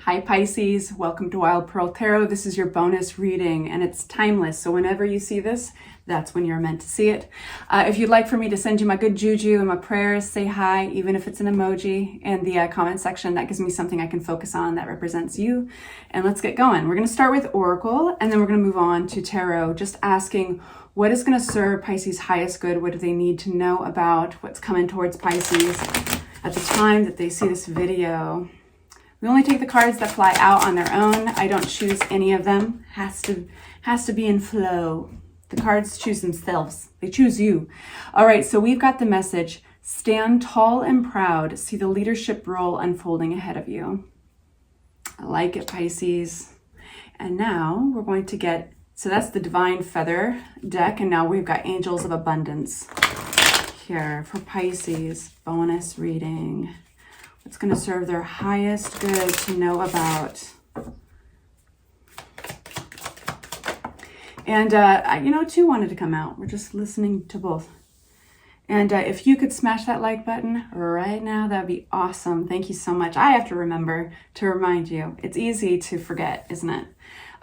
Hi Pisces, welcome to Wild Pearl Tarot. This is your bonus reading and it's timeless. So whenever you see this, that's when you're meant to see it. If you'd like for me to send you my good juju and my prayers, say hi, even if it's an emoji in the comment section. That gives me something I can focus on that represents you. And let's get going. We're going to start with Oracle and then we're going to move on to Tarot, just asking what is going to serve Pisces' highest good? What do they need to know about what's coming towards Pisces at the time that they see this video? We only take the cards that fly out on their own. I don't choose any of them. Has to be in flow. The cards choose themselves. They choose you. All right, so we've got the message. Stand tall and proud. See the leadership role unfolding ahead of you. I like it, Pisces. And now we're going to get, so that's the Divine Feather deck. And now we've got Angels of Abundance here for Pisces. Bonus reading. It's going to serve their highest good to know about. And, two wanted to come out. We're just listening to both. And if you could smash that like button right now, that'd be awesome. Thank you so much. I have to remember to remind you. It's easy to forget, isn't it?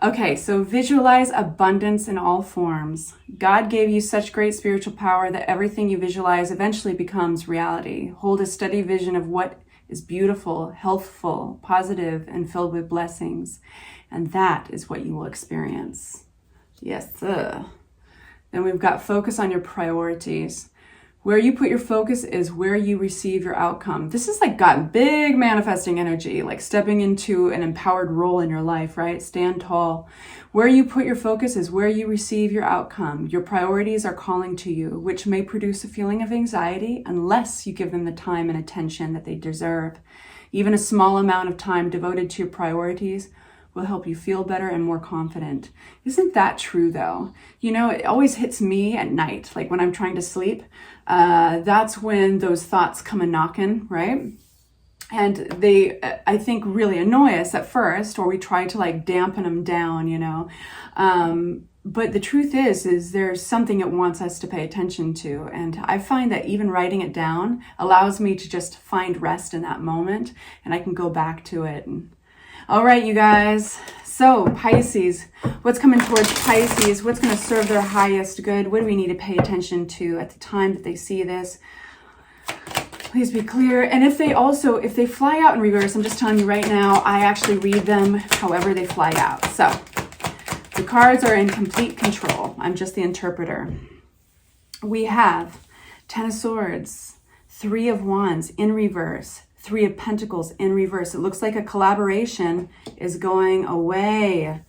Okay, so visualize abundance in all forms. God gave you such great spiritual power that everything you visualize eventually becomes reality. Hold a steady vision of what is beautiful, healthful, positive, and filled with blessings. And that is what you will experience. Yes, sir. Then we've got focus on your priorities. Where you put your focus is where you receive your outcome. This is like got big manifesting energy, like stepping into an empowered role in your life, right? Stand tall. Where you put your focus is where you receive your outcome. Your priorities are calling to you, which may produce a feeling of anxiety unless you give them the time and attention that they deserve. Even a small amount of time devoted to your priorities will help you feel better and more confident. Isn't that true though? You know, it always hits me at night, like when I'm trying to sleep. That's when those thoughts come a knocking, right? And they, I think, really annoy us at first, or we try to like dampen them down, you know. But the truth is there's something it wants us to pay attention to. And I find that even writing it down allows me to just find rest in that moment, and I can go back to it. All right, you guys. So Pisces, what's coming towards Pisces? What's going to serve their highest good? What do we need to pay attention to at the time that they see this? Please be clear. And if they fly out in reverse, I'm just telling you right now, I actually read them however they fly out. So the cards are in complete control. I'm just the interpreter. We have Ten of Swords, Three of Wands in reverse, Three of Pentacles in reverse. It looks like a collaboration is going away.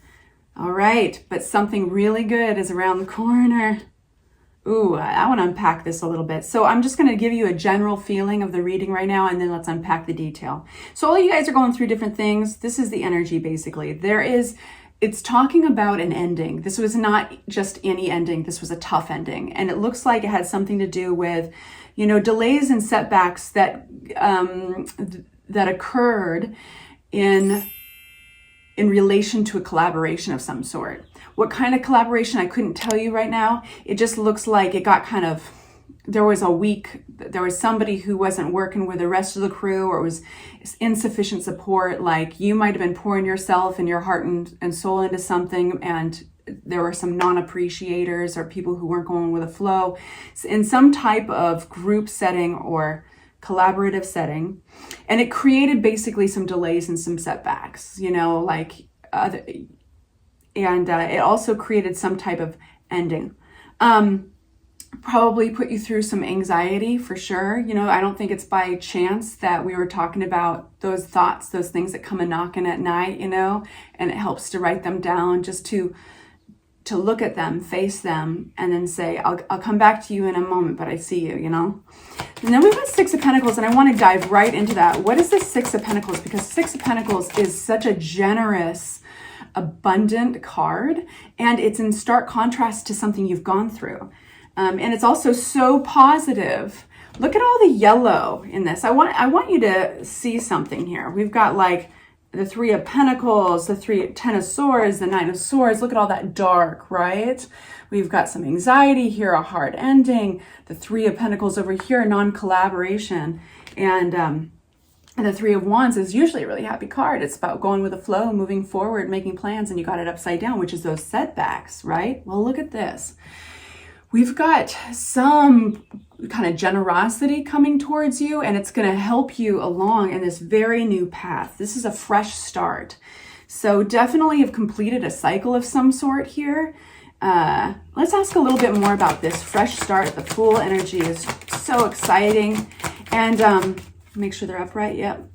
All right, but something really good is around the corner. Ooh, I want to unpack this a little bit. So I'm just going to give you a general feeling of the reading right now, and then let's unpack the detail. So all you guys are going through different things. This is the energy, basically. It's talking about an ending. This was not just any ending. This was a tough ending. And it looks like it had something to do with, delays and setbacks that occurred in relation to a collaboration of some sort. What kind of collaboration, I couldn't tell you right now. It just looks like it got there was somebody who wasn't working with the rest of the crew, or it was insufficient support. Like you might have been pouring yourself and your heart and soul into something, and there were some non-appreciators or people who weren't going with the flow in some type of group setting or collaborative setting. And it created basically some delays and some setbacks, it also created some type of ending. Probably put you through some anxiety for sure. I don't think it's by chance that we were talking about those thoughts, those things that come a knocking at night, and it helps to write them down, just to look at them, face them, and then say, I'll come back to you in a moment, but I see you, And then we've got Six of Pentacles, and I want to dive right into that. What is this Six of Pentacles? Because Six of Pentacles is such a generous, abundant card, and it's in stark contrast to something you've gone through. And it's also so positive. Look at all the yellow in this. I want you to see something here. We've got like the Three of Pentacles, the Ten of Swords, the Nine of Swords. Look at all that dark, right? We've got some anxiety here, a hard ending. The Three of Pentacles over here, non-collaboration. And And the Three of Wands is usually a really happy card. It's about going with the flow, moving forward, making plans, and you got it upside down, which is those setbacks, right? Well, look at this. We've got some kind of generosity coming towards you, and it's going to help you along in this very new path. This is a fresh start. So definitely have completed a cycle of some sort here. Let's ask a little bit more about this fresh start. The Fool energy is so exciting. And make sure they're upright. Yep.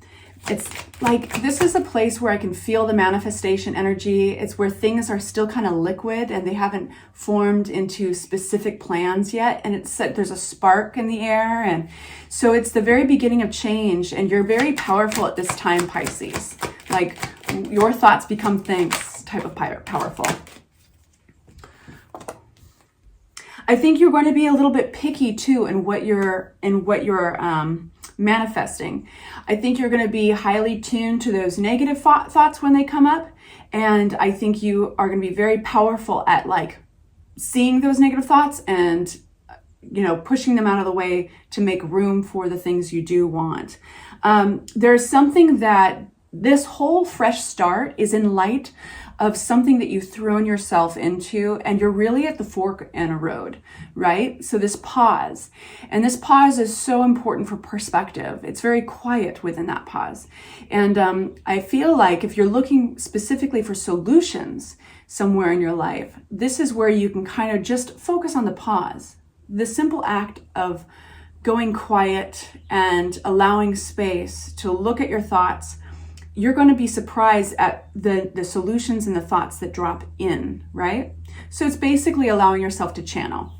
It's like, this is a place where I can feel the manifestation energy. It's where things are still kind of liquid and they haven't formed into specific plans yet. And it's there's a spark in the air. And so it's the very beginning of change. And you're very powerful at this time, Pisces. Like, your thoughts become things type of powerful. I think you're going to be a little bit picky too in what you're manifesting. I think you're going to be highly tuned to those negative thoughts when they come up, and I think you are going to be very powerful at like seeing those negative thoughts and pushing them out of the way to make room for the things you do want. There's something that this whole fresh start is in light of something that you've thrown yourself into, and you're really at the fork in a road, right? So this pause, and this pause is so important for perspective. It's very quiet within that pause. And I feel like if you're looking specifically for solutions somewhere in your life, this is where you can kind of just focus on the pause. The simple act of going quiet and allowing space to look at your thoughts. You're going to be surprised at the solutions and the thoughts that drop in, right? So it's basically allowing yourself to channel.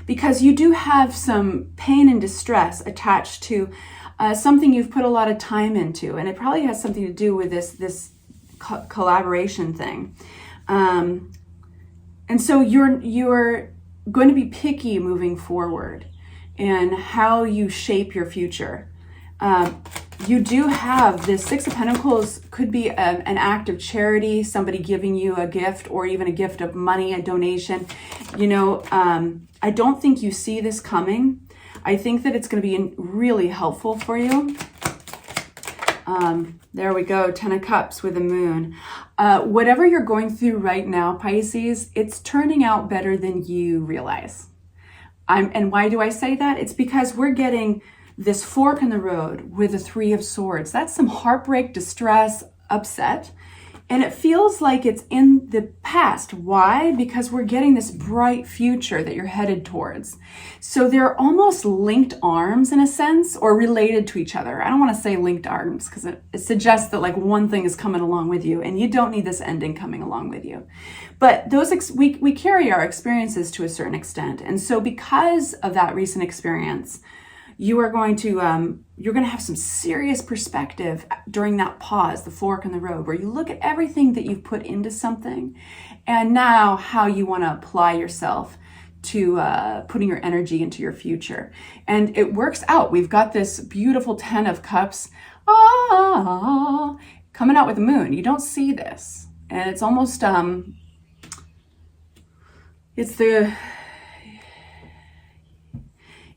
Because you do have some pain and distress attached to something you've put a lot of time into, and it probably has something to do with this collaboration thing. And so you're going to be picky moving forward in how you shape your future. You do have this Six of Pentacles, could be an act of charity, somebody giving you a gift, or even a gift of money, a donation. I don't think you see this coming. I think that it's going to be really helpful for you. There we go, 10 of Cups with the Moon. Whatever you're going through right now, Pisces, it's turning out better than you realize. And why do I say that? It's because we're getting this fork in the road with the Three of Swords. That's some heartbreak, distress, upset. And it feels like it's in the past. Why? Because we're getting this bright future that you're headed towards. So they're almost linked arms in a sense, or related to each other. I don't want to say linked arms because it suggests that like one thing is coming along with you and you don't need this ending coming along with you. But we carry our experiences to a certain extent. And so because of that recent experience, you're going to have some serious perspective during that pause, the fork in the road, where you look at everything that you've put into something and now how you want to apply yourself to putting your energy into your future. And it works out. We've got this beautiful 10 of Cups coming out with the Moon. You don't see this. And it's almost,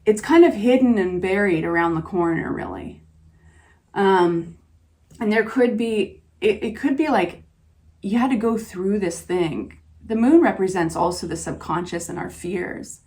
it's kind of hidden and buried around the corner, really. And there could be, it could be like you had to go through this thing. The Moon represents also the subconscious and our fears.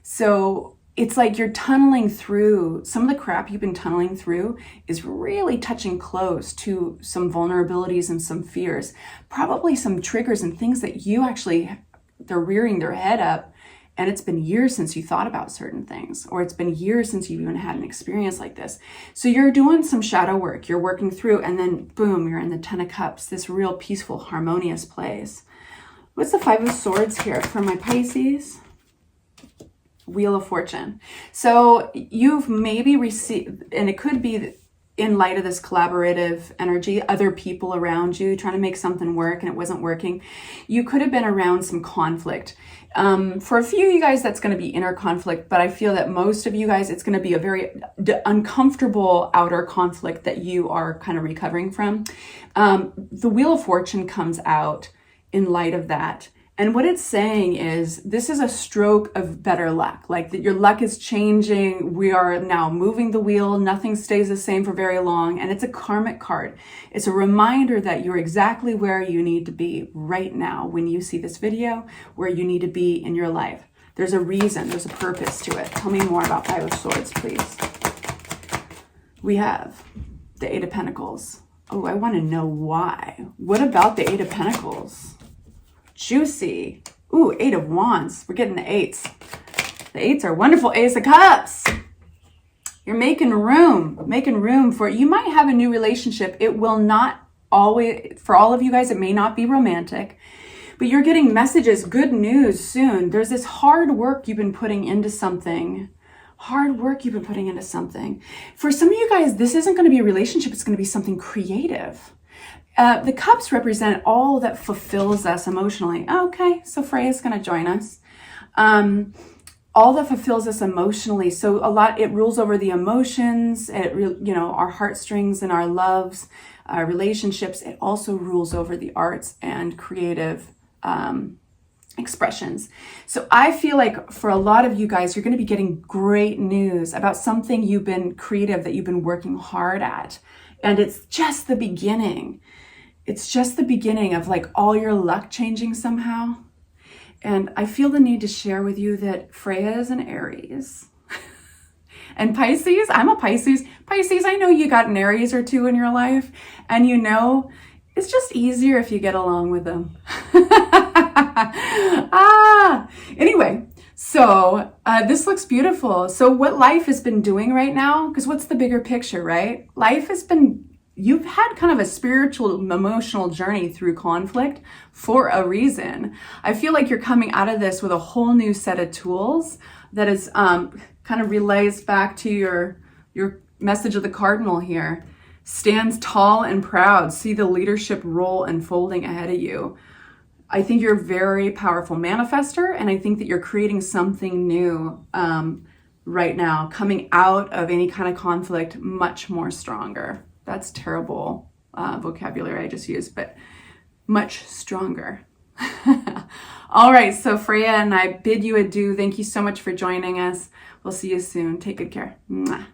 So it's like you're tunneling through, some of the crap you've been tunneling through is really touching close to some vulnerabilities and some fears. Probably some triggers and things that you actually, they're rearing their head up. And it's been years since you thought about certain things, or it's been years since you've even had an experience like this. So you're doing some shadow work, you're working through, and then boom, you're in the 10 of Cups, this real peaceful, harmonious place. What's the 5 of Swords here for my Pisces? Wheel of Fortune. So you've maybe received, and it could be in light of this collaborative energy, other people around you trying to make something work and it wasn't working. You could have been around some conflict. For a few of you guys, that's going to be inner conflict, but I feel that most of you guys, it's going to be a very uncomfortable outer conflict that you are kind of recovering from. The Wheel of Fortune comes out in light of that. And what it's saying is this is a stroke of better luck, like that your luck is changing. We are now moving the wheel. Nothing stays the same for very long. And it's a karmic card. It's a reminder that you're exactly where you need to be right now when you see this video, where you need to be in your life. There's a reason, there's a purpose to it. Tell me more about Five of Swords, please. We have the Eight of Pentacles. Oh, I want to know why. What about the Eight of Pentacles? Juicy. Ooh, Eight of Wands. We're getting the eights. The eights are wonderful. Ace of Cups. You're making room for it. You might have a new relationship. It will not always, for all of you guys, it may not be romantic, but you're getting messages, good news soon. There's this hard work you've been putting into something. For some of you guys, this isn't going to be a relationship. It's going to be something creative. The cups represent all that fulfills us emotionally. Okay, so Freya's going to join us. All that fulfills us emotionally. So it rules over the emotions, our heartstrings and our loves, our relationships. It also rules over the arts and creative expressions. So I feel like for a lot of you guys, you're going to be getting great news about something you've been creative, that you've been working hard at. And it's just the beginning. It's just the beginning of like all your luck changing somehow. And I feel the need to share with you that Freya is an Aries. And Pisces, I'm a Pisces. Pisces, I know you got an Aries or two in your life. And it's just easier if you get along with them. Anyway, so this looks beautiful. So what life has been doing right now, because what's the bigger picture, right? You've had kind of a spiritual, emotional journey through conflict for a reason. I feel like you're coming out of this with a whole new set of tools that is kind of relays back to your message of the cardinal here. Stands tall and proud. See the leadership role unfolding ahead of you. I think you're a very powerful manifester, and I think that you're creating something new right now, coming out of any kind of conflict much more stronger. That's terrible vocabulary I just used, but much stronger. All right, so Freya and I bid you adieu. Thank you so much for joining us. We'll see you soon. Take good care. Mwah.